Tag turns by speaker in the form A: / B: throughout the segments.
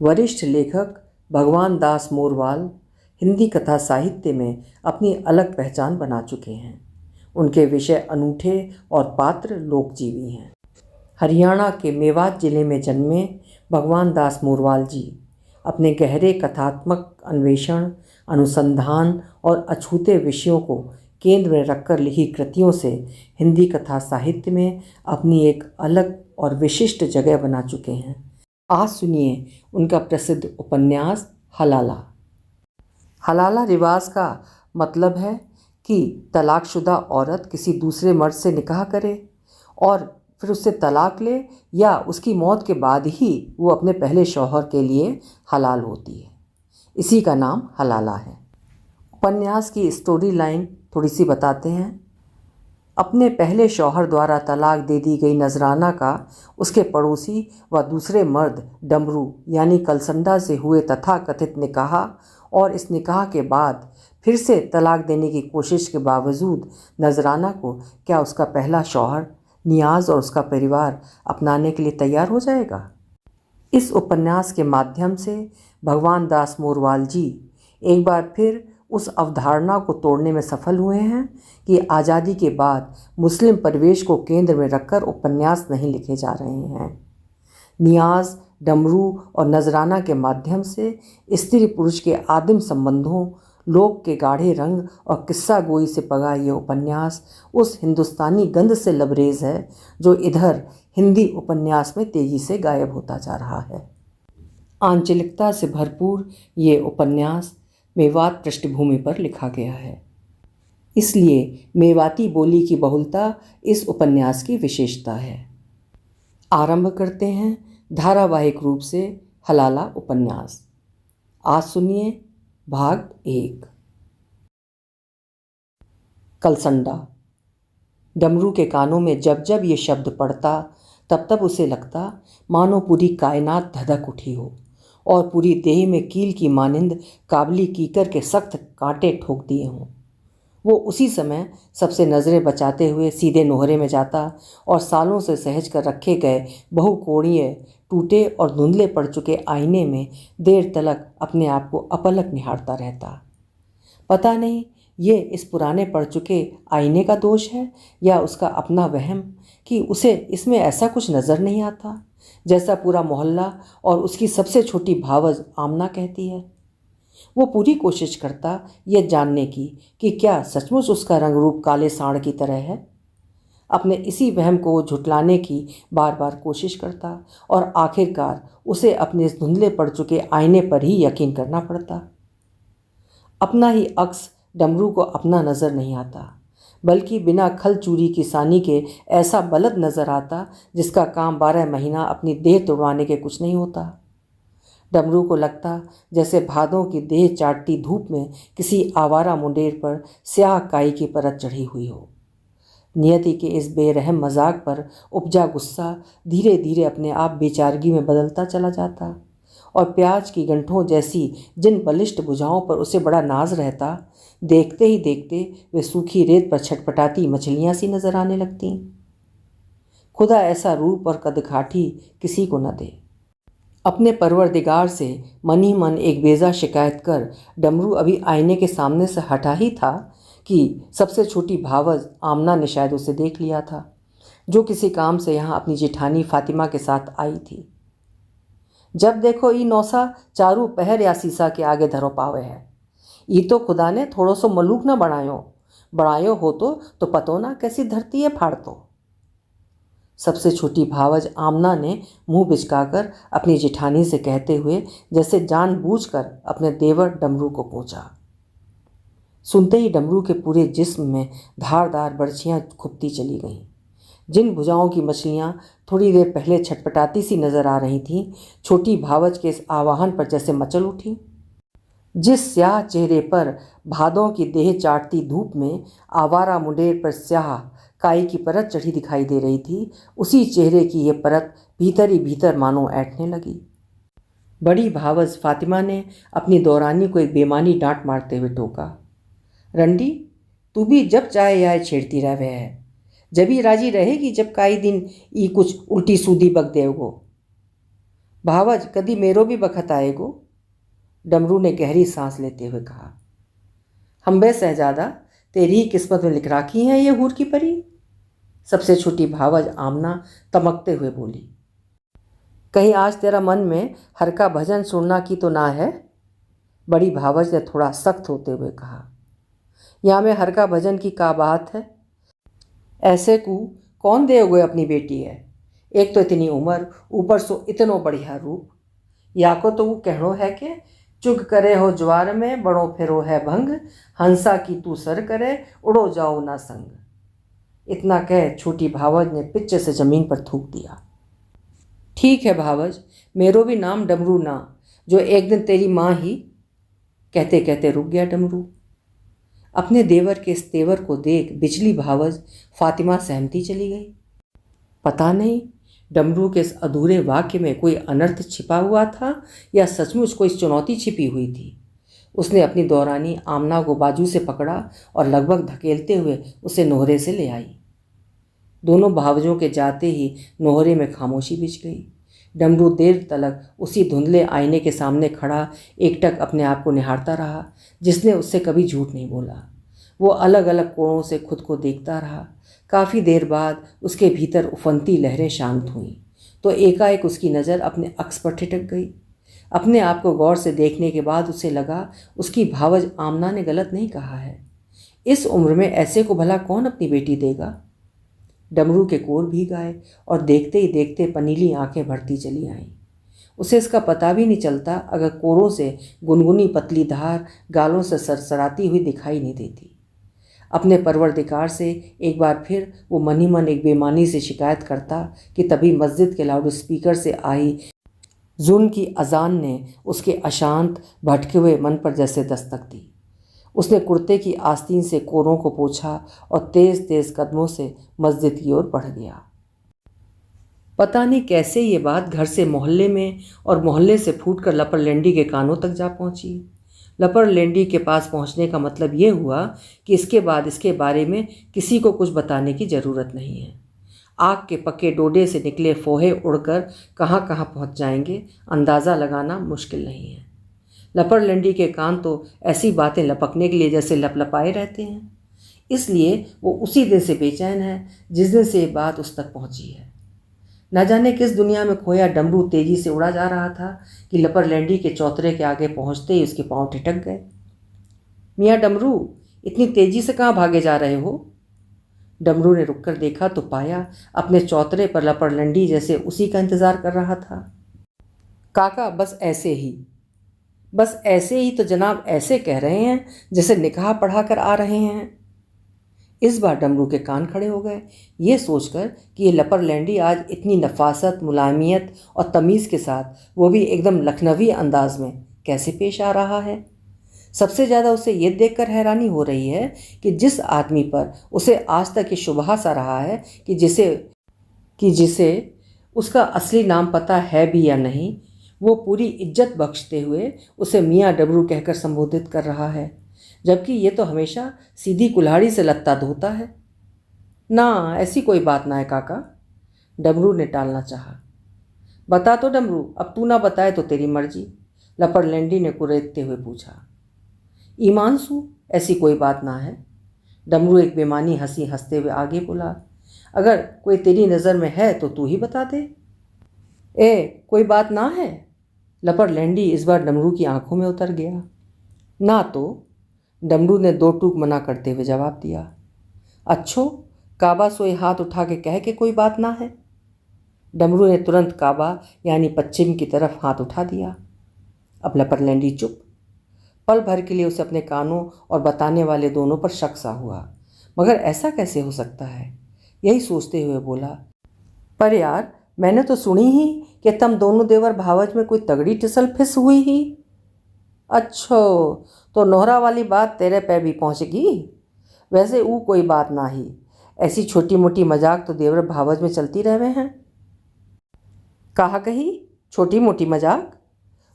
A: वरिष्ठ लेखक भगवान दास मोरवाल हिंदी कथा साहित्य में अपनी अलग पहचान बना चुके हैं। उनके विषय अनूठे और पात्र लोकजीवी हैं। हरियाणा के मेवात जिले में जन्मे भगवान दास मोरवाल जी अपने गहरे कथात्मक अन्वेषण, अनुसंधान और अछूते विषयों को केंद्र में रखकर लिखी कृतियों से हिंदी कथा साहित्य में अपनी एक अलग और विशिष्ट जगह बना चुके हैं। आज सुनिए उनका प्रसिद्ध उपन्यास हलाला। हलाला रिवाज का मतलब है कि तलाकशुदा औरत किसी दूसरे मर्द से निकाह करे और फिर उससे तलाक ले या उसकी मौत के बाद ही वो अपने पहले शौहर के लिए हलाल होती है। इसी का नाम हलाला है। उपन्यास की स्टोरी लाइन थोड़ी सी बताते हैं। अपने पहले शौहर द्वारा तलाक दे दी गई नजराना का उसके पड़ोसी व दूसरे मर्द डमरू यानी कलसंडा से हुए तथाकथित निकाह और इस निकाह के बाद फिर से तलाक देने की कोशिश के बावजूद नजराना को क्या उसका पहला शौहर नियाज और उसका परिवार अपनाने के लिए तैयार हो जाएगा। इस उपन्यास के माध्यम से भगवान दास मोरवाल जी एक बार फिर उस अवधारणा को तोड़ने में सफल हुए हैं कि आज़ादी के बाद मुस्लिम परिवेश को केंद्र में रखकर उपन्यास नहीं लिखे जा रहे हैं। नियाज, डमरू और नजराना के माध्यम से स्त्री पुरुष के आदिम संबंधों, लोक के गाढ़े रंग और किस्सा गोई से पगा ये उपन्यास उस हिंदुस्तानी गंध से लबरेज है जो इधर हिंदी उपन्यास में तेजी से गायब होता जा रहा है। आंचलिकता से भरपूर ये उपन्यास मेवात पृष्ठभूमि पर लिखा गया है, इसलिए मेवाती बोली की बहुलता इस उपन्यास की विशेषता है। आरंभ करते हैं धारावाहिक रूप से हलाला उपन्यास। आज सुनिए भाग 1। कलसंडा। डमरू के कानों में जब जब ये शब्द पड़ता तब तब उसे लगता मानो पूरी कायनात धधक उठी हो और पूरी देह में कील की मानिंद काबली कीकर के सख्त कांटे ठोक दिए हों। वो उसी समय सबसे नज़रें बचाते हुए सीधे नोहरे में जाता और सालों से सहज कर रखे गए बहुकोणीय, टूटे और धुंधले पड़ चुके आईने में देर तलक अपने आप को अपलक निहारता रहता। पता नहीं ये इस पुराने पड़ चुके आईने का दोष है या उसका अपना वहम कि उसे इसमें ऐसा कुछ नज़र नहीं आता जैसा पूरा मोहल्ला और उसकी सबसे छोटी भावज आमना कहती है। वो पूरी कोशिश करता यह जानने की कि क्या सचमुच उसका रंग रूप काले सांड की तरह है। अपने इसी वहम को झुटलाने की बार बार कोशिश करता और आखिरकार उसे अपने इस धुंधले पड़ चुके आईने पर ही यकीन करना पड़ता। अपना ही अक्स डमरू को अपना नज़र नहीं आता, बल्कि बिना खल चूरी की सानी के ऐसा बलद नज़र आता जिसका काम 12 महीना अपनी देह तोड़वाने के कुछ नहीं होता। डमरू को लगता जैसे भादों की देह चाटती धूप में किसी आवारा मुंडेर पर स्याह काई की परत चढ़ी हुई हो। नियति के इस बेरहम मजाक पर उपजा गुस्सा धीरे धीरे अपने आप बेचारगी में बदलता चला जाता और प्याज की गंठों जैसी जिन बलिष्ठ भुजाओं पर उसे बड़ा नाज रहता, देखते ही देखते वे सूखी रेत पर छटपटाती मछलियाँ सी नजर आने लगतीं। खुदा ऐसा रूप और कदकाठी किसी को न दे। अपने परवरदिगार से मन ही मन एक बेजा शिकायत कर डमरू अभी आईने के सामने से हटा ही था कि सबसे छोटी भावज आमना ने शायद उसे देख लिया था, जो किसी काम से यहाँ अपनी जेठानी फातिमा के साथ आई थी। जब देखो ई नौसा चारू पहर या शीशा के आगे धरो पावे है। ई तो खुदा ने थोड़ो सो मलूक न बनायो हो तो पतो ना कैसी धरती है फाड़तो। सबसे छोटी भावज आमना ने मुंह बिचकाकर अपनी जेठानी से कहते हुए जैसे जानबूझकर अपने देवर डमरू को पहुंचा। सुनते ही डमरू के पूरे जिस्म में धारदार बर्छियां खुपती चली गईं। जिन भुजाओं की मछलियां थोड़ी देर पहले छटपटाती सी नजर आ रही थीं, छोटी भावज के इस आवाहन पर जैसे मचल उठी। जिस स्याह चेहरे पर भादों की देह चाटती धूप में आवारा मुंडेर पर स्याह काई की परत चढ़ी दिखाई दे रही थी, उसी चेहरे की यह परत भीतर ही भीतर मानो ऐंठने लगी। बड़ी भावज फातिमा ने अपनी दौरानी को एक बेमानी डांट मारते हुए टोका, रंडी तू भी जब चाहे यह छेड़ती रहे है, जब ही राजी रहेगी जब काई दिन ई कुछ उल्टी सूदी बक देवगो। भावज कदी मेरो भी बखत आएगो, डमरू ने गहरी सांस लेते हुए कहा। हम बे शहजादा, तेरी ही किस्मत में लिख राखी है ये हूर की परी, सबसे छोटी भावज आमना तमकते हुए बोली। कहीं आज तेरा मन में हर का भजन सुनना की तो ना है, बड़ी भावज ने थोड़ा सख्त होते हुए कहा। यहाँ में हर का भजन की का बात है, ऐसे को कौन दे हुए अपनी बेटी है, एक तो इतनी उम्र, ऊपर सो इतनो बढ़िया रूप, या को तो वो कहनो है कि चुग करे हो ज्वार में बड़ो फिरो है भंग, हंसा की तू सर करे उड़ो जाओ ना संग। इतना कह छोटी भावज ने पिच्चे से जमीन पर थूक दिया। ठीक है भावज, मेरो भी नाम डमरू ना, जो एक दिन तेरी माँ ही, कहते कहते रुक गया डमरू। अपने देवर के इस तेवर को देख बिजली भावज फातिमा सहमती चली गई। पता नहीं डमरू के इस अधूरे वाक्य में कोई अनर्थ छिपा हुआ था या सचमुच कोई चुनौती छिपी हुई थी। उसने अपनी दौरानी आमना को बाजू से पकड़ा और लगभग धकेलते हुए उसे नोहरे से ले आई। दोनों भावजों के जाते ही नोहरे में खामोशी बिछ गई। डमरू देर तलक उसी धुंधले आईने के सामने खड़ा एकटक अपने आप को निहारता रहा, जिसने उससे कभी झूठ नहीं बोला। वो अलग अलग कोणों से खुद को देखता रहा। काफ़ी देर बाद उसके भीतर उफनती लहरें शांत हुईं तो एकाएक उसकी नज़र अपने अक्स पर ठिठक गई। अपने आप को गौर से देखने के बाद उसे लगा उसकी भावज आमना ने गलत नहीं कहा है। इस उम्र में ऐसे को भला कौन अपनी बेटी देगा। डमरू के कोर भीग आए और देखते ही देखते पनीली आंखें भरती चली आईं। उसे इसका पता भी नहीं चलता अगर कोरों से गुनगुनी पतली धार गालों से सरसराती हुई दिखाई नहीं देती। अपने परवरदिगार से एक बार फिर वो मन ही मन एक बेईमानी से शिकायत करता कि तभी मस्जिद के लाउड स्पीकर से आई जुन की अजान ने उसके अशांत भटके हुए मन पर जैसे दस्तक दी। उसने कुर्ते की आस्तीन से कोरों को पोंछा और तेज तेज कदमों से मस्जिद की ओर बढ़ गया। पता नहीं कैसे ये बात घर से मोहल्ले में और मोहल्ले से फूटकर लपर लेंडी के कानों तक जा पहुंची। लपर लेंडी के पास पहुंचने का मतलब ये हुआ कि इसके बाद इसके बारे में किसी को कुछ बताने की ज़रूरत नहीं है। आग के पक्के डोडे से निकले फोहे उड़कर कहाँ कहाँ पहुंच जाएंगे अंदाज़ा लगाना मुश्किल नहीं है। लपर लेंडी के कान तो ऐसी बातें लपकने के लिए जैसे लपलपाए रहते हैं, इसलिए वो उसी दिन से बेचैन है जिस दिन से ये बात उस तक पहुंची है। न जाने किस दुनिया में खोया डमरू तेजी से उड़ा जा रहा था कि लपर लेंडी के चौतरे के आगे पहुंचते ही उसके पांव ठिठक गए। मियाँ डमरू, इतनी तेजी से कहाँ भागे जा रहे हो? डमरू ने रुककर देखा तो पाया अपने चौतरे पर लपर लेंडी जैसे उसी का इंतजार कर रहा था। काका बस ऐसे ही तो जनाब ऐसे कह रहे हैं जैसे निकाह पढ़ा कर आ रहे हैं। इस बार डमरू के कान खड़े हो गए ये सोचकर कि ये लपर लैंडी आज इतनी नफासत, मुलायमियत और तमीज़ के साथ, वो भी एकदम लखनवी अंदाज में, कैसे पेश आ रहा है। सबसे ज़्यादा उसे ये देखकर हैरानी हो रही है कि जिस आदमी पर उसे आज तक ये शुबहा सा रहा है कि जिसे उसका असली नाम पता है भी या नहीं, वो पूरी इज्जत बख्शते हुए उसे मियाँ डमरू कहकर संबोधित कर रहा है, जबकि ये तो हमेशा सीधी कुल्हाड़ी से लत्ता धोता है। ना, ऐसी कोई बात ना है काका, डमरू ने टालना चाहा। बता तो डमरू, अब तू ना बताए तो तेरी मर्जी, लपर लेंडी ने कुरेदते हुए पूछा। ईमान सू, ऐसी कोई बात ना है, डमरू एक बेमानी हंसी हंसते हुए आगे बोला। अगर कोई तेरी नज़र में है तो तू ही बता दे। कोई बात ना है, लपर लेंडी इस बार डमरू की आंखों में उतर गया। ना तो, डमरू ने दो टूक मना करते हुए जवाब दिया। अच्छो, काबा सोए हाथ उठा के कह के कोई बात ना है। डमरू ने तुरंत काबा यानी पश्चिम की तरफ हाथ उठा दिया। अब लपर लेंडी चुप। पल भर के लिए उसे अपने कानों और बताने वाले दोनों पर शक सा हुआ, मगर ऐसा कैसे हो सकता है, यही सोचते हुए बोला। पर यार, मैंने तो सुनी ही कि तुम दोनों देवर भावज में कोई तगड़ी टिसल फिस हुई ही। अच्छो, तो नोहरा वाली बात तेरे पे भी पहुँचेगी। वैसे वो कोई बात ना ही, ऐसी छोटी मोटी मजाक तो देवर भावज में चलती रहवे हैं। कहा कही छोटी मोटी मजाक?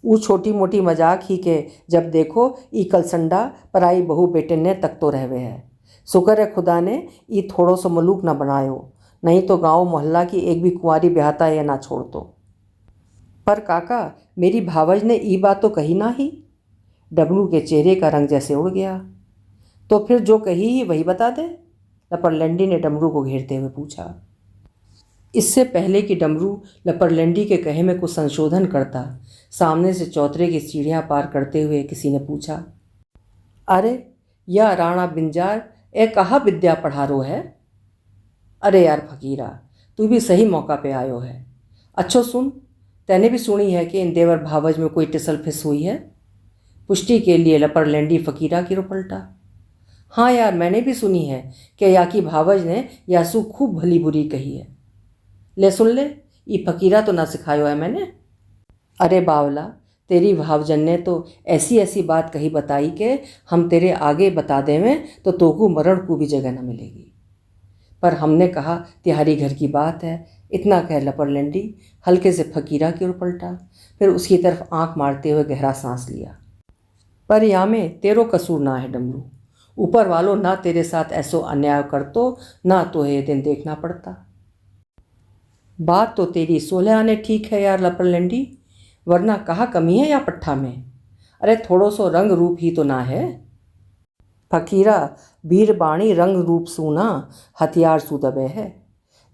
A: वो छोटी मोटी मजाक ही के जब देखो ई कलसंडा पराई बहू बेटे ने तक तो रहवे है। शुक्र है खुदा ने ई थोड़ो सो मलूक ना बनायो, नहीं तो गांव मोहल्ला की एक भी कुंवारी ब्याहता या ना छोड़ तो। पर काका, मेरी भावज ने ई बात तो कही ना ही। डमरू के चेहरे का रंग जैसे उड़ गया। तो फिर जो कही ही वही बता दे, लपरलैंडी ने डमरू को घेरते हुए पूछा। इससे पहले कि डमरू लपरलैंडी के कहे में कुछ संशोधन करता, सामने से चौतरे की सीढ़ियां पार करते हुए किसी ने पूछा, अरे या राणा बिंजार ए कहा विद्या पढ़ारो है। अरे यार फकीरा, तू भी सही मौका पे आयो है। अच्छो सुन, तैने भी सुनी है कि इन देवर भावज में कोई टिसल फिस हुई है। पुष्टि के लिए लपरलैंडी फकीरा की पलटा। हाँ यार, मैंने भी सुनी है कि याकी भावज ने यासू खूब भली बुरी कही है। ले सुन ले, ये फकीरा तो ना सिखायो है मैंने। अरे बावला, तेरी भावजन ने तो ऐसी ऐसी बात कही बताई कि हम तेरे आगे बता देवें तो तोकू मरण को भी जगह न मिलेगी। पर हमने कहा तिहारी घर की बात है, इतना कह लपरलैंडी हल्के से फकीरा की ओर पलटा, फिर उसकी तरफ आंख मारते हुए गहरा सांस लिया। पर या में तेरो कसूर ना है डमरू, ऊपर वालों ना तेरे साथ ऐसो अन्याय कर तो ना तो ये दिन देखना पड़ता। बात तो तेरी 16 आने ठीक है यार लपरलैंडी, वरना कहाँ कमी है या पट्ठा में। अरे थोड़ो सो रंग रूप ही तो ना है। फकीरा, वीर बाणी रंग रूप सूना हथियार सू दबे है।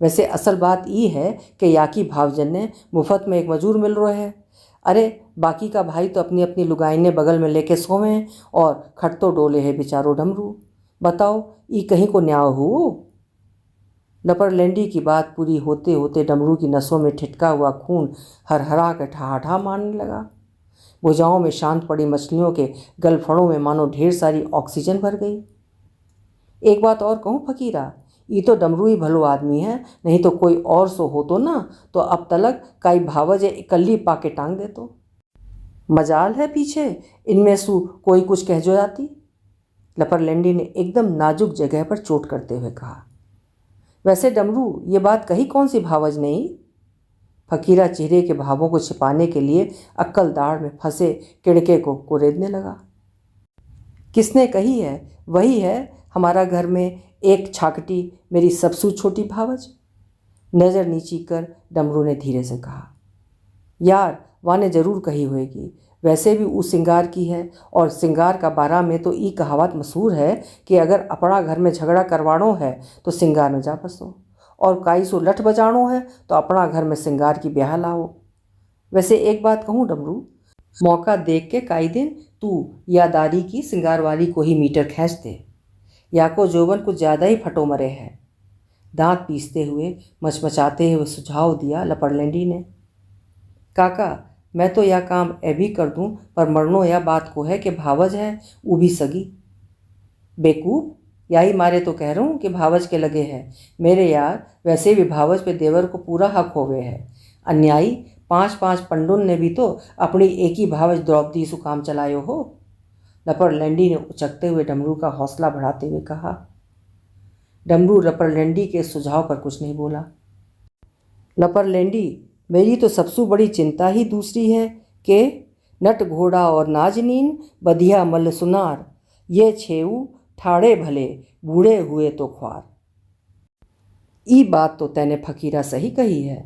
A: वैसे असल बात ये है कि याकी भावजन ने मुफ्त में एक मजूर मिल रहा है। अरे बाकी का भाई तो अपनी अपनी लुगाइने बगल में लेके सोवे और खटतो डोले है बेचारो डमरू। बताओ ये कहीं को न्याय हो। लपरलैंडी की बात पूरी होते होते डमरू की नसों में ठिठका हुआ खून हरहरा के ठहाठा मारने लगा। भुजाओं में शांत पड़ी मछलियों के गलफड़ों में मानो ढेर सारी ऑक्सीजन भर गई। एक बात और कहूँ फकीरा, ये तो डमरू ही भलो आदमी है, नहीं तो कोई और सो हो तो ना तो अब तलक काई भावज इकल्ली पाके टांग दे तो। मजाल है पीछे इनमें सू कोई कुछ कह जो जाती। लपरलैंडी ने एकदम नाजुक जगह पर चोट करते हुए कहा। वैसे डमरू, ये बात कही कौन सी भावज नहीं। फकीरा चेहरे के भावों को छिपाने के लिए अक्कल दाढ़ में फंसे किड़के को कुरेदने लगा। किसने कही है? वही है हमारा घर में एक छाकटी मेरी सबसू छोटी भावज। नज़र नीची कर डमरू ने धीरे से कहा। यार वाने जरूर कही होएगी, वैसे भी उस सिंगार की है, और सिंगार का बारा में तो ई कहावत मशहूर है कि अगर अपना घर में झगड़ा करवाणो है तो सिंगार में जा बसो, और काई सो लठ बजाणो है तो अपना घर में सिंगार की ब्याह लाओ। वैसे एक बात कहूँ डमरू, मौका देख के काई दिन तू यादारी की सिंगार वाली को ही मीटर खींच दे, या को जोबन कुछ ज़्यादा ही फटो मरे है। दांत पीसते हुए मचमचाते हुए सुझाव दिया लपरलैंडी ने। काका, मैं तो यह काम भी कर दूं, पर मरनो या बात को है कि भावज है वो भी सगी। बेकूफ, यही मारे तो कह रहा हूँ कि भावज के लगे है मेरे यार। वैसे भी भावज पे देवर को पूरा हक होवे है। अन्यायी 5-5 पंडुन ने भी तो अपनी एक ही भावज द्रौपदी सु काम चलायो हो। लपरलैंडी ने उचकते हुए डमरू का हौसला बढ़ाते हुए कहा। डमरू लपरलैंडी के सुझाव पर कुछ नहीं बोला। लपरलैंडी, मेरी तो सबसे बड़ी चिंता ही दूसरी है कि नट घोड़ा और नाजनीन बधिया मल्ल सुनार, ये छेऊ ठाड़े भले बूढ़े हुए तो ख्वार। ई बात तो तैने फकीरा सही कही है।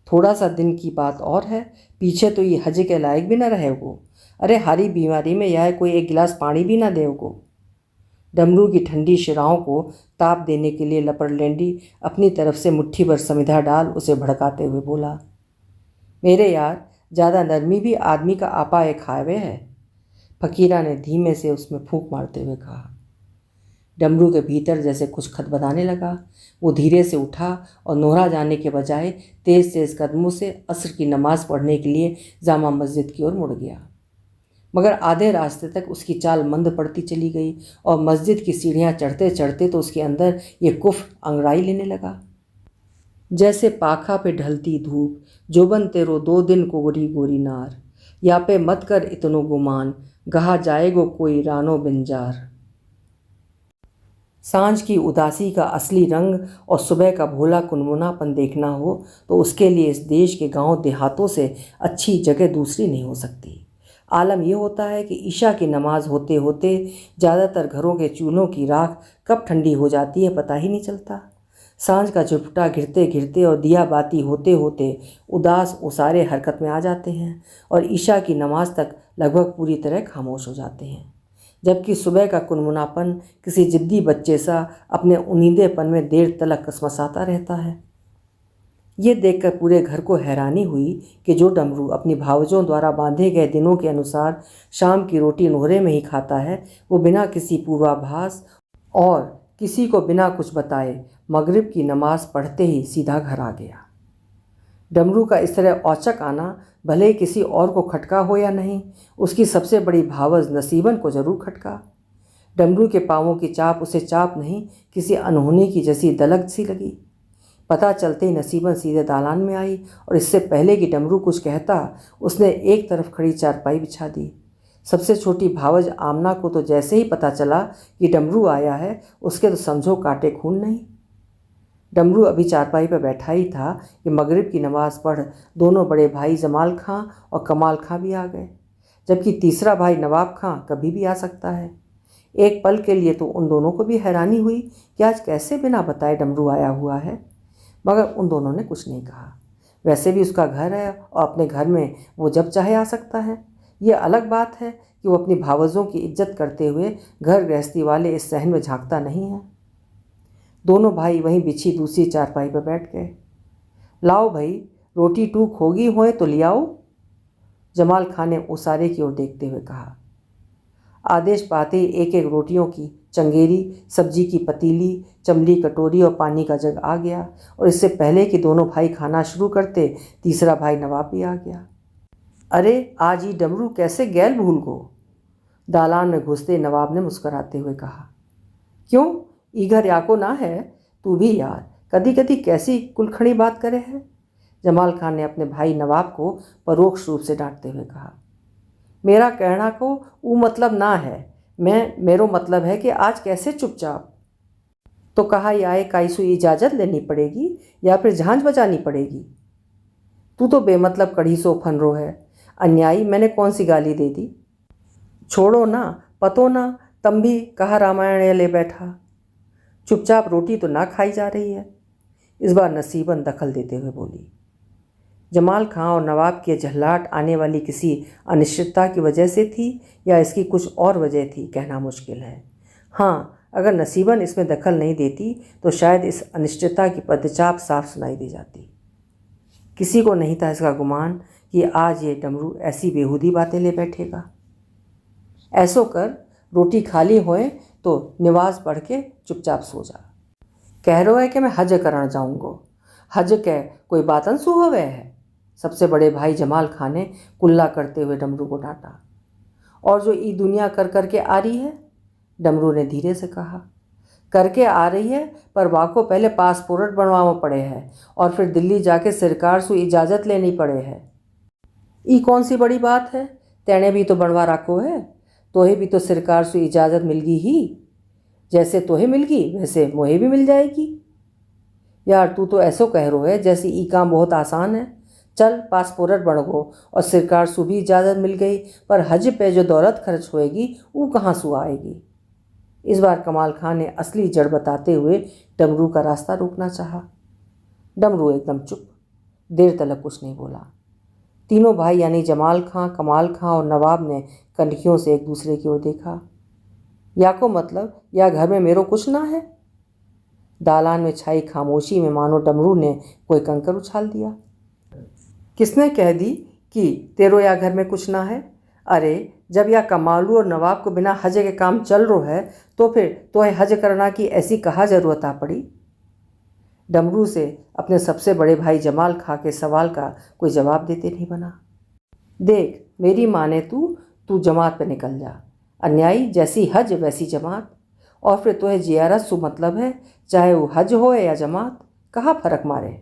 A: थोड़ा सा दिन की बात और है, पीछे तो ये हज के लायक भी न रहे गो। अरे हारी बीमारी में यह कोई एक गिलास पानी भी ना देवगो। डमरू की ठंडी शिराओं को ताप देने के लिए लपरलैंडी अपनी तरफ से मुट्ठी भर समिधा डाल उसे भड़काते हुए बोला। मेरे यार, ज़्यादा नरमी भी आदमी का आपा एक खावे है। फकीरा ने धीमे से उसमें फूंक मारते हुए कहा। डमरू के भीतर जैसे कुछ खदबदाने लगा। वो धीरे से उठा और नोहरा जाने के बजाय तेज़ तेज़ कदमों से असर की नमाज़ पढ़ने के लिए जामा मस्जिद की ओर मुड़ गया। मगर आधे रास्ते तक उसकी चाल मंद पड़ती चली गई और मस्जिद की सीढ़ियाँ चढ़ते चढ़ते तो उसके अंदर ये कुफ अंगड़ाई लेने लगा। जैसे पाखा पे ढलती धूप, जोबन तेरो 2 दिन को गोरी गोरी नार, या पे मत कर इतनो गुमान, गहा जाएगो कोई रानो बिंजार। सांझ की उदासी का असली रंग और सुबह का भोला कुनमुनापन देखना हो तो उसके लिए इस देश के गांव देहातों से अच्छी जगह दूसरी नहीं हो सकती। आलम यह होता है कि ईशा की नमाज होते होते ज़्यादातर घरों के चूल्हों की राख कब ठंडी हो जाती है पता ही नहीं चलता। सांझ का झुपटा घिरते घिरते और दिया बाती होते होते उदास उसारे हरकत में आ जाते हैं और ईशा की नमाज तक लगभग पूरी तरह खामोश हो जाते हैं, जबकि सुबह का कुनमुनापन किसी जिद्दी बच्चे सा अपने उनींदेपन में देर तलक कसमसाता रहता है। ये देखकर पूरे घर को हैरानी हुई कि जो डमरू अपनी भावजों द्वारा बांधे गए दिनों के अनुसार शाम की रोटी नोहरे में ही खाता है, वो बिना किसी पूर्वाभास और किसी को बिना कुछ बताए मगरिब की नमाज पढ़ते ही सीधा घर आ गया। डमरू का इस तरह औचक आना भले ही किसी और को खटका हो या नहीं, उसकी सबसे बड़ी भावज नसीबन को जरूर खटका। डमरू के पाँवों की चाप उसे चाप नहीं, किसी अनहोनी की जैसी दलक सी लगी। पता चलते ही नसीबन सीधे दालान में आई और इससे पहले कि डमरू कुछ कहता, उसने एक तरफ खड़ी चारपाई बिछा दी। सबसे छोटी भावज आमना को तो जैसे ही पता चला कि डमरू आया है, उसके तो समझो काटे खून नहीं। डमरू अभी चारपाई पर बैठा ही था कि मगरिब की नमाज पढ़ दोनों बड़े भाई जमाल खां और कमाल खां भी आ गए, जबकि तीसरा भाई नवाब खां कभी भी आ सकता है। एक पल के लिए तो उन दोनों को भी हैरानी हुई कि आज कैसे बिना बताए डमरू आया हुआ है, मगर उन दोनों ने कुछ नहीं कहा। वैसे भी उसका घर है और अपने घर में वो जब चाहे आ सकता है। ये अलग बात है कि वो अपनी भावजों की इज्जत करते हुए घर गृहस्थी वाले इस सहन में झांकता नहीं है। दोनों भाई वहीं बिछी दूसरी चारपाई पर बैठ गए। लाओ भाई, रोटी टूक होगी होए तो लियाओ, जमाल खान ने उसारे की ओर देखते हुए कहा। आदेश पाते ही एक एक रोटियों की चंगेरी, सब्जी की पतीली, चमड़ी कटोरी और पानी का जग आ गया और इससे पहले कि दोनों भाई खाना शुरू करते, तीसरा भाई नवाब भी आ गया। अरे आज ही डमरू कैसे गैल भूल गो, दालान में घुसते नवाब ने मुस्कुराते हुए कहा। क्यों, ईघर याको ना है, तू भी यार कदी कदी कैसी कुलखड़ी बात करे है, जमाल खान ने अपने भाई नवाब को परोक्ष रूप से डांटते हुए कहा। मेरा कहना को वो मतलब ना है, मेरो मतलब है कि आज कैसे चुपचाप। तो कहा आए काईसु इजाज़त लेनी पड़ेगी या फिर झांझ बजानी पड़ेगी। तू तो बेमतलब कढ़ी सो फनरो है, अन्यायी मैंने कौन सी गाली दे दी। छोड़ो ना, पतो ना, तम भी कहा रामायण ले बैठा। चुपचाप रोटी तो ना खाई जा रही है, इस बार नसीबन दखल देते हुए बोली। जमाल खां और नवाब की झल्लाहट आने वाली किसी अनिश्चितता की वजह से थी या इसकी कुछ और वजह थी, कहना मुश्किल है। हाँ, अगर नसीबन इसमें दखल नहीं देती तो शायद इस अनिश्चितता की पदचाप साफ सुनाई दे जाती। किसी को नहीं था इसका गुमान कि आज ये डमरू ऐसी बेहूदी बातें ले बैठेगा। ऐसो कर, रोटी खाली होए तो निवाज पढ़ के चुपचाप सो जा। कह रहा है कि मैं हज करण जाऊँगो, हज के कोई बातन सु होवे है, सबसे बड़े भाई जमाल खान ने कुल्ला करते हुए डमरू को डांटा। और जो ई दुनिया कर कर के आ रही है, डमरू ने धीरे से कहा। करके आ रही है, पर वाको पहले पासपोर्ट बनवाना पड़े है और फिर दिल्ली जाके सरकार से इजाज़त लेनी पड़े है। ई कौन सी बड़ी बात है, तेने भी तो बनवा रखो है, तोहे भी तो सरकार से इजाज़त मिलगी ही, जैसे तोहे मिलगी वैसे मोहे भी मिल जाएगी। यार तू तो ऐसो कह रो है जैसे ई काम बहुत आसान है। चल पासपोर्ट बन गो और सरकार से भी इजाज़त मिल गई, पर हज पे जो दौलत खर्च होएगी वो कहाँ से आएगी। इस बार कमाल खान ने असली जड़ बताते हुए डमरू का रास्ता रोकना चाहा। डमरू एकदम चुप, देर तलक कुछ नहीं बोला। तीनों भाई यानी जमाल खां, कमाल खां और नवाब ने कनखियों से एक दूसरे की ओर देखा। या को मतलब या घर में मेरो कुछ ना है। दालान में छाई खामोशी में मानो डमरू ने कोई कंकर उछाल दिया। किसने कह दी कि तेरो या घर में कुछ ना है। अरे जब या कमालू और नवाब को बिना हज के काम चल रो है तो फिर तोहे हज करना की ऐसी कहा जरूरत आ पड़ी। डमरू से अपने सबसे बड़े भाई जमाल खां के सवाल का कोई जवाब देते नहीं बना। देख मेरी माने तू जमात पे निकल जा, अन्यायी जैसी हज वैसी जमात, और फिर तोहे जियारत सु मतलब है, चाहे वो हज हो या जमात, कहाँ फ़र्क मारे।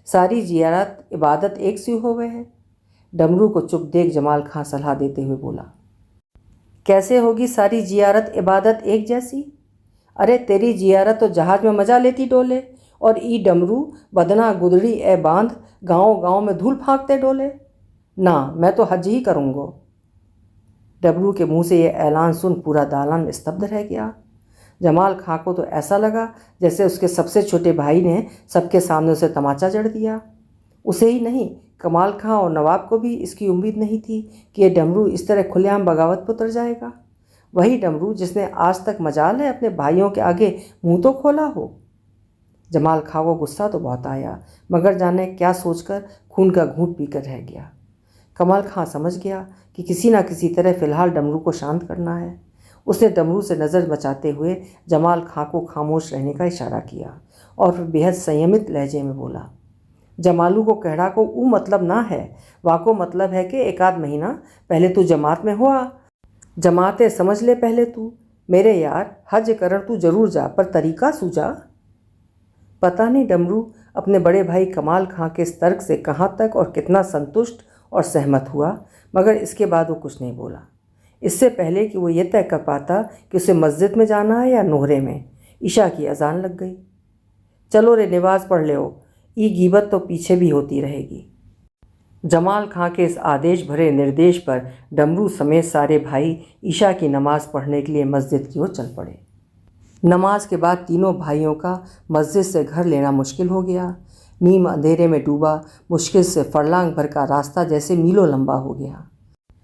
A: सारी जियारत इबादत एक सी होवे है। डमरू को चुप देख जमाल खां सलाह देते हुए बोला। कैसे होगी सारी जियारत इबादत एक जैसी। अरे तेरी जियारत तो जहाज में मजा लेती डोले, और ई डमरू बदना गुदड़ी ए बांध गाँव गाँव में धूल फाँकते डोले। ना, मैं तो हज ही करूँगो। डमरू के मुंह से यह ऐलान सुन पूरा दालान स्तब्ध रह गया। जमाल खां को तो ऐसा लगा जैसे उसके सबसे छोटे भाई ने सबके सामने उसे तमाचा जड़ दिया। उसे ही नहीं, कमाल खां और नवाब को भी इसकी उम्मीद नहीं थी कि यह डमरू इस तरह खुलेआम बगावत पर उतर जाएगा। वही डमरू जिसने आज तक मजाल है अपने भाइयों के आगे मुंह तो खोला हो। जमाल खां को गुस्सा तो बहुत आया, मगर जाने क्या सोचकर खून का घूंट पीकर रह गया। कमाल खां समझ गया कि किसी न किसी तरह फिलहाल डमरू को शांत करना है। उसने डमरू से नज़र बचाते हुए जमाल खां को खामोश रहने का इशारा किया और फिर बेहद संयमित लहजे में बोला, जमालू को कहड़ा को ऊ मतलब ना है, वाको मतलब है कि एक आध महीना पहले तू जमात में हुआ। जमाते समझ ले पहले तू, मेरे यार हज करन तू जरूर जा, पर तरीका सूझा। पता नहीं डमरू अपने बड़े भाई कमाल खां के इस तर्क से कहाँ तक और कितना संतुष्ट और सहमत हुआ, मगर इसके बाद वो कुछ नहीं बोला। इससे पहले कि वो ये तय कर पाता कि उसे मस्जिद में जाना है या नोहरे में, ईशा की अजान लग गई। चलो रे नमाज पढ़ ले, ये गीबत तो पीछे भी होती रहेगी। जमाल खां के इस आदेश भरे निर्देश पर डमरू समेत सारे भाई ईशा की नमाज़ पढ़ने के लिए मस्जिद की ओर चल पड़े। नमाज के बाद तीनों भाइयों का मस्जिद से घर लेना मुश्किल हो गया। नीम अंधेरे में डूबा मुश्किल से फरलांग भर का रास्ता जैसे मीलों लंबा हो गया।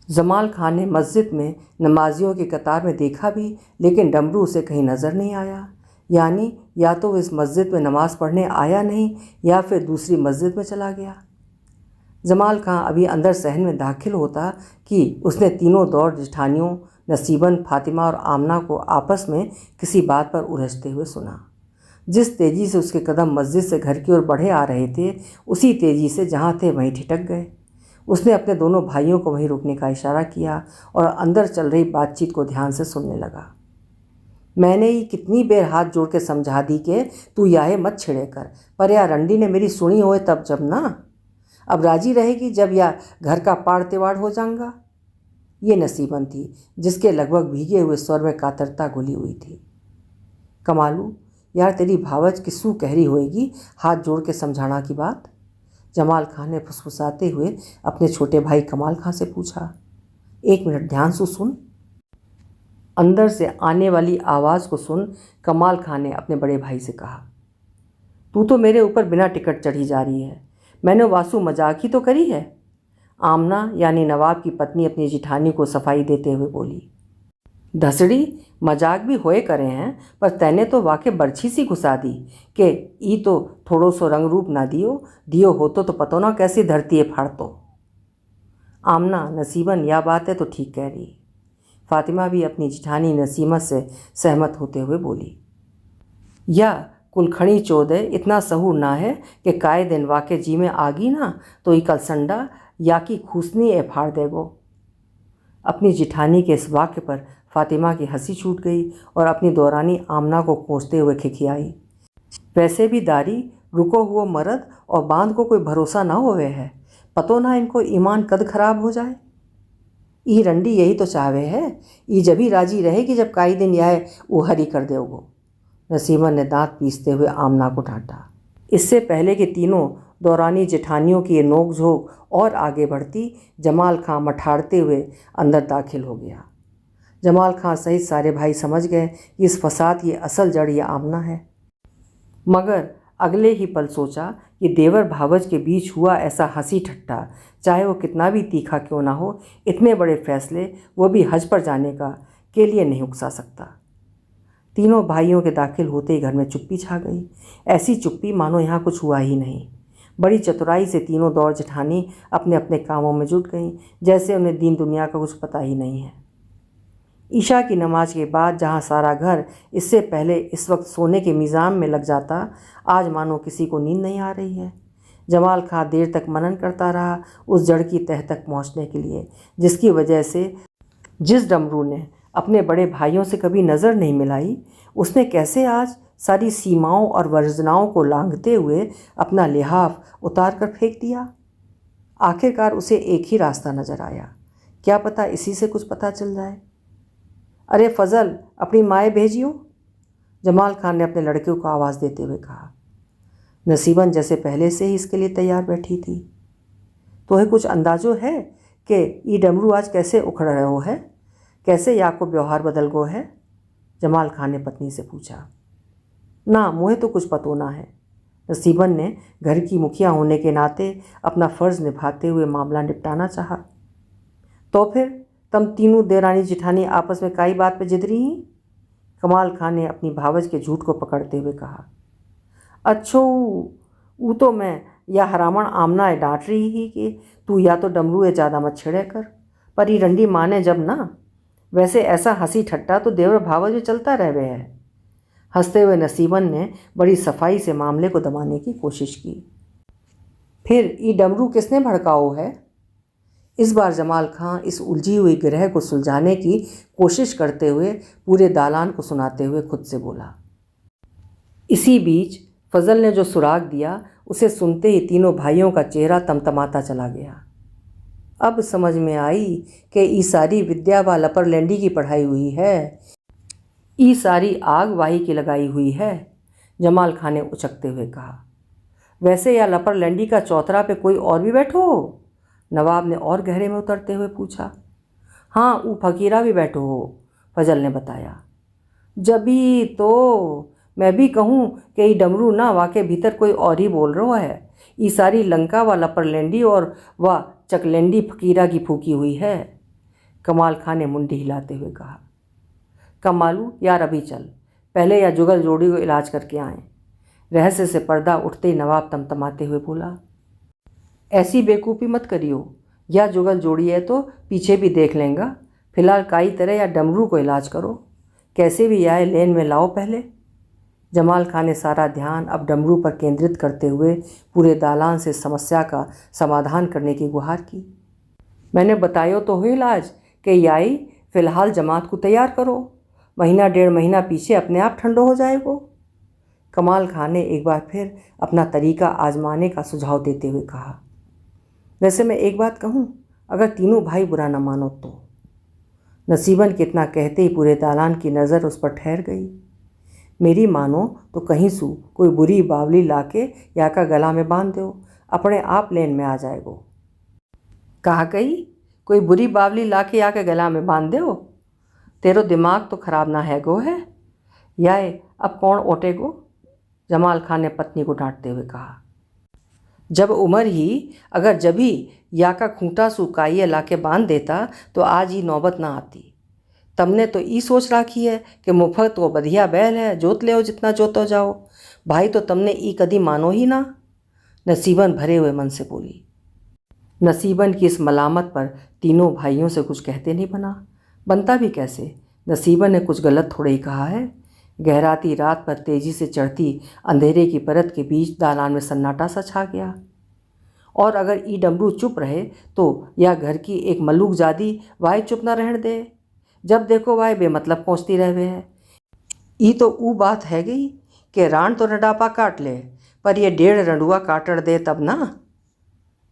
A: जमाल खान ने मस्जिद में नमाजियों की कतार में देखा भी, लेकिन डमरू उसे कहीं नज़र नहीं आया। यानी या तो वो इस मस्जिद में नमाज़ पढ़ने आया नहीं या फिर दूसरी मस्जिद में चला गया। जमाल खां अभी अंदर सहन में दाखिल होता कि उसने तीनों दौड़ जेठानियों नसीबन, फातिमा और आमना को आपस में किसी बात पर उलझते हुए सुना। जिस तेज़ी से उसके कदम मस्जिद से घर की ओर बढ़े आ रहे थे, उसी तेज़ी से जहाँ थे वहीं ठिठक गए। उसने अपने दोनों भाइयों को वहीं रुकने का इशारा किया और अंदर चल रही बातचीत को ध्यान से सुनने लगा। मैंने ही कितनी बेर हाथ जोड़ के समझा दी कि तू याहे मत छिड़े कर, पर या रंडी ने मेरी सुनी होए तब जब ना, अब राजी रहेगी जब या घर का पाड़ तिवाड़ हो जाऊंगा। ये नसीबन थी जिसके लगभग भीगे हुए स्वर में कातरता घुली हुई थी। कमालू यार तेरी भावज किस्सू कह रही होएगी हाथ जोड़ के समझाना की बात। जमाल खान ने फुसफुसाते हुए अपने छोटे भाई कमाल खां से पूछा। एक मिनट ध्यान से सुन। अंदर से आने वाली आवाज़ को सुन कमाल खान ने अपने बड़े भाई से कहा, तू तो मेरे ऊपर बिना टिकट चढ़ी जा रही है, मैंने वासु मजाक ही तो करी है। आमना यानी नवाब की पत्नी अपनी जिठानी को सफाई देते हुए बोली, धसड़ी मजाक भी होए करे हैं, पर तैने तो वाकई बर्छी सी घुसा दी कि ई तो थोड़ो सो रंग रूप ना दियो होतो तो पतो ना कैसी धरती है फाड़तो। आमना नसीबन यह बात है तो ठीक कह रही। फातिमा भी अपनी जिठानी नसीमत से सहमत होते हुए बोली, या कुलखड़ी चौदह इतना सहूर ना है कि काय दिन वाके जी में आगी ना तो ई कल संडा या की खूसनी ए फाड़ देगो। अपनी जिठानी के इस वाक्य पर फातिमा की हंसी छूट गई और अपनी दौरानी आमना को कोसते हुए खिखियाई, वैसे भी दारी रुको हुआ मर्द और बांध को कोई भरोसा ना होवे है, पतो ना इनको ईमान कद खराब हो जाए। ई रंडी यही तो चाहवे है, ई जभी राजी रहेगी जब काई दिन यह उहरी कर देगो। नसीमन ने दांत पीसते हुए आमना को डांटा। इससे पहले कि तीनों दौरानी जेठानियों की ये नोक-झोंक और आगे बढ़ती, जमाल खां मठाड़ते हुए अंदर दाखिल हो गया। जमाल खां सहित सारे भाई समझ गए कि इस फसाद की असल जड़ ये आमना है, मगर अगले ही पल सोचा कि देवर भावज के बीच हुआ ऐसा हंसी ठट्टा, चाहे वो कितना भी तीखा क्यों ना हो, इतने बड़े फैसले वो भी हज पर जाने का के लिए नहीं उकसा सकता। तीनों भाइयों के दाखिल होते ही घर में चुप्पी छा गई। ऐसी चुप्पी मानो यहाँ कुछ हुआ ही नहीं। बड़ी चतुराई से तीनों दौड़ जेठानी अपने अपने कामों में जुट गईं, जैसे उन्हें दीन दुनिया का कुछ पता ही नहीं है। ईशा की नमाज के बाद जहाँ सारा घर इससे पहले इस वक्त सोने के मिज़ाम में लग जाता, आज मानो किसी को नींद नहीं आ रही है। जमाल खां देर तक मनन करता रहा उस जड़ की तह तक पहुँचने के लिए, जिसकी वजह से जिस डमरू ने अपने बड़े भाइयों से कभी नज़र नहीं मिलाई, उसने कैसे आज सारी सीमाओं और वर्जनाओं को लांघते हुए अपना लिहाफ उतार कर फेंक दिया। आखिरकार उसे एक ही रास्ता नज़र आया, क्या पता इसी से कुछ पता चल जाए। अरे फजल अपनी माए भेजियो, जमाल खान ने अपने लड़के को आवाज़ देते हुए कहा। नसीबन जैसे पहले से ही इसके लिए तैयार बैठी थी। तो है कुछ अंदाजो है कि ये डमरू आज कैसे उखड़ रहो है, कैसे या को व्यवहार बदल गो है। जमाल खान ने पत्नी से पूछा। ना, मुझे तो कुछ पतो ना है। नसीबन ने घर की मुखिया होने के नाते अपना फ़र्ज़ निभाते हुए मामला निपटाना चाहा। तो फिर तुम तीनों देरानी जिठानी आपस में काई बात पे जिद रही हैं? कमाल खान ने अपनी भावज के झूठ को पकड़ते हुए कहा। अच्छो, वो तो मैं या हरामण आमना डांट रही ही कि तू या तो डमरू ज़्यादा मत छेड़े कर, पर ये रंडी माने जब ना। वैसे ऐसा हंसी ठट्टा तो देवर भावज में चलता रहे है। हंसते हुए नसीबन ने बड़ी सफाई से मामले को दबाने की कोशिश की। फिर ये डमरू किसने भड़काओ है? इस बार जमाल खां इस उलझी हुई ग्रह को सुलझाने की कोशिश करते हुए पूरे दालान को सुनाते हुए खुद से बोला। इसी बीच फजल ने जो सुराग दिया उसे सुनते ही तीनों भाइयों का चेहरा तमतमाता चला गया। अब समझ में आई कि ई सारी विद्या व लपर लैंडी की पढ़ाई हुई है, ई सारी आग वाही की लगाई हुई है, जमाल खान ने उचकते हुए कहा। वैसे या लपर लैंडी का चौतरा पे कोई और भी बैठो हो? नवाब ने और गहरे में उतरते हुए पूछा। हाँ, वो फकीरा भी बैठो हो, फजल ने बताया। जबी तो मैं भी कहूँ कि ये डमरू ना वाके भीतर कोई और ही बोल रहा है। ये सारी लंका व लपरलैंडी और व चकलैंडी फकीरा की फूकी हुई है, कमाल खान ने मुंडी हिलाते हुए कहा। कमालू यार, अभी चल, पहले या जुगल जोड़ी को इलाज करके आएँ। रहस्य से पर्दा उठते ही नवाब तमतमाते हुए बोला। ऐसी बेकूफ़ी मत करियो, या जुगल जोड़ी है तो पीछे भी देख लेंगा। फिलहाल काई तरह या डमरू को इलाज करो, कैसे भी आए लेन में लाओ पहले। जमाल खान ने सारा ध्यान अब डमरू पर केंद्रित करते हुए पूरे दालान से समस्या का समाधान करने की गुहार की। मैंने बतायो तो हो इलाज कि याई फ़िलहाल जमात को तैयार करो, महीना डेढ़ महीना पीछे अपने आप ठंडो हो जाएगो। कमाल खान ने एक बार फिर अपना तरीका आजमाने का सुझाव देते हुए कहा। वैसे मैं एक बात कहूँ, अगर तीनों भाई बुरा न मानो तो। नसीबन के इतना कहते ही पूरे दालान की नज़र उस पर ठहर गई। मेरी मानो तो कहीं सू कोई बुरी बावली लाके या का गला में बांध दो, अपने आप लेन में आ जाएगो। कहा गई कोई बुरी बावली लाके या के गला में बांध दो? तेरो दिमाग तो खराब ना है गो है, याय अब कौन ओटेगो? जमाल खान ने पत्नी को डांटते हुए कहा। जब उमर ही अगर जभी या का खूंटा सुकाइए लाके बांध देता तो आज ही नौबत ना आती। तमने तो ई सोच राखी है कि मुफ्त वो बढ़िया बैल है, जोत ले जितना जोतो जाओ। भाई तो तमने ई कदी मानो ही ना। नसीबन भरे हुए मन से बोली। नसीबन की इस मलामत पर तीनों भाइयों से कुछ कहते नहीं बनता भी कैसे? नसीबन ने कुछ गलत थोड़े ही कहा है। गहराती रात पर तेजी से चढ़ती अंधेरे की परत के बीच दालान में सन्नाटा सा छा गया। और अगर ई डमरू चुप रहे तो या घर की एक मल्लूक जादी वाय चुप ना रहने दे। जब देखो वाय बेमतलब पहुँचती रहे है। ई तो ऊ बात है गई कि रान तो रडापा काट ले, पर यह 1.5 रंडुआ काटड़ दे तब ना।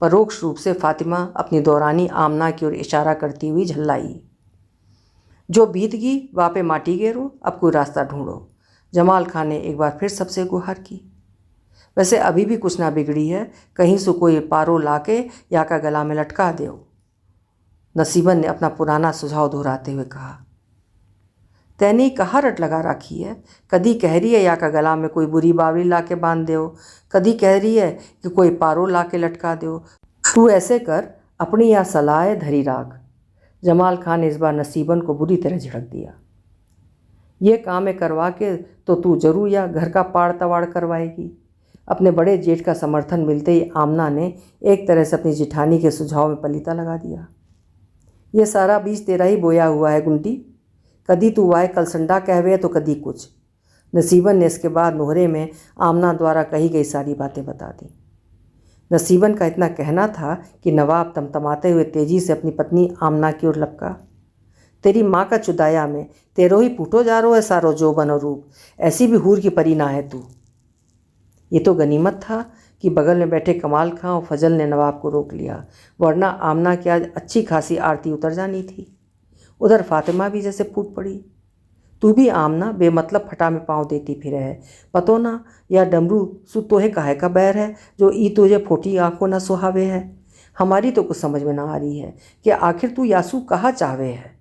A: परोक्ष रूप से फातिमा अपनी दौरानी आमना की ओर इशारा करती हुई झल्लाई। जो बीत गई वापे माटी गेरो, अब कोई रास्ता ढूंढो। जमाल खान ने एक बार फिर सबसे गुहार की। वैसे अभी भी कुछ ना बिगड़ी है, कहीं से कोई पारो लाके या का गला में लटका दो। नसीबन ने अपना पुराना सुझाव दोहराते हुए कहा। तैने कहाँ रट लगा रखी है? कदी कह रही है या का गला में कोई बुरी बावली लाके बांध दो, कदी कह रही है कि कोई पारो लाके लटका दो। तू ऐसे कर, अपनी या सलाह धरी राख। जमाल खान ने इस बार नसीबन को बुरी तरह झिड़क दिया। ये काम करवा के तो तू जरूर या घर का पाड़ तवाड़ करवाएगी। अपने बड़े जेठ का समर्थन मिलते ही आमना ने एक तरह से अपनी जिठानी के सुझाव में पलीता लगा दिया। ये सारा बीज तेरा ही बोया हुआ है गुंटी, कदी तू वाय कलसंडा कहवे तो कदी कुछ। नसीबन ने इसके बाद नोहरे में आमना द्वारा कही गई सारी बातें बता दी। नसीबन का इतना कहना था कि नवाब तमतमाते हुए तेजी से अपनी पत्नी आमना की ओर लपका। तेरी माँ का चुदाया में तेरो ही फूटो जा रो है सारो जो बनो रूप, ऐसी भी हूर की परी ना है तू। ये तो गनीमत था कि बगल में बैठे कमाल खां और फजल ने नवाब को रोक लिया, वरना आमना की आज अच्छी खासी आरती उतर जानी थी। उधर फातिमा भी जैसे फूट पड़ी। तू भी आमना बेमतलब फटा में पाँव देती फिर है, पतो ना या डमरू सु तोहे काहे का बैर है जो ई तुझे फोटी आंखों न सुहावे है। हमारी तो कुछ समझ में ना आ रही है कि आखिर तू यासू कहाँ चाहवे है।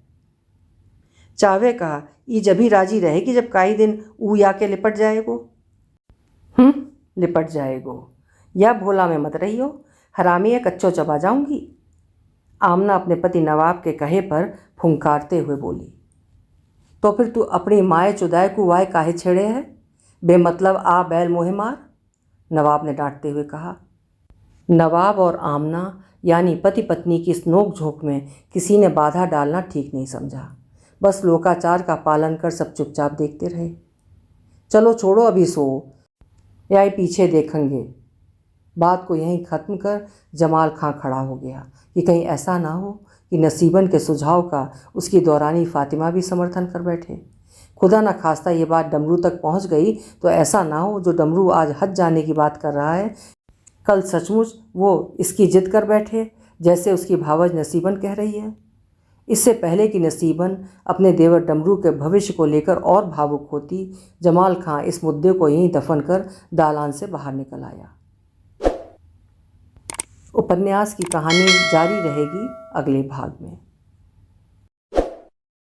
A: चावे कहा, ई जभी राजी रहेगी जब काई दिन ऊ या के लिपट जाएगो। लिपट जाएगो, या भोला में मत रही हो, हरामी है कच्चो चबा जाऊंगी। आमना अपने पति नवाब के कहे पर फुंकारते हुए बोली, तो फिर तू अपनी माए चुदाए को वाय काहे छेड़े है, बेमतलब आ बैल मोहे मार। नवाब ने डांटते हुए कहा। नवाब और आमना यानी पति पत्नी की इस नोक झोंक में किसी ने बाधा डालना ठीक नहीं समझा। बस लोकाचार का पालन कर सब चुपचाप देखते रहे। चलो छोड़ो अभी सो, या पीछे देखेंगे। बात को यहीं ख़त्म कर जमाल खां खड़ा हो गया कि कहीं ऐसा ना हो कि नसीबन के सुझाव का उसकी दौरानी फातिमा भी समर्थन कर बैठे। खुदा न खास्ता ये बात डमरू तक पहुंच गई तो ऐसा ना हो जो डमरू आज हज जाने की बात कर रहा है, कल सचमुच वो इसकी जिद कर बैठे जैसे उसकी भावज नसीबन कह रही है। इससे पहले कि नसीबन अपने देवर डमरू के भविष्य को लेकर और भावुक होती, जमाल खां इस मुद्दे को यहीं दफन कर दालान से बाहर निकल आया। उपन्यास की कहानी जारी रहेगी अगले भाग में।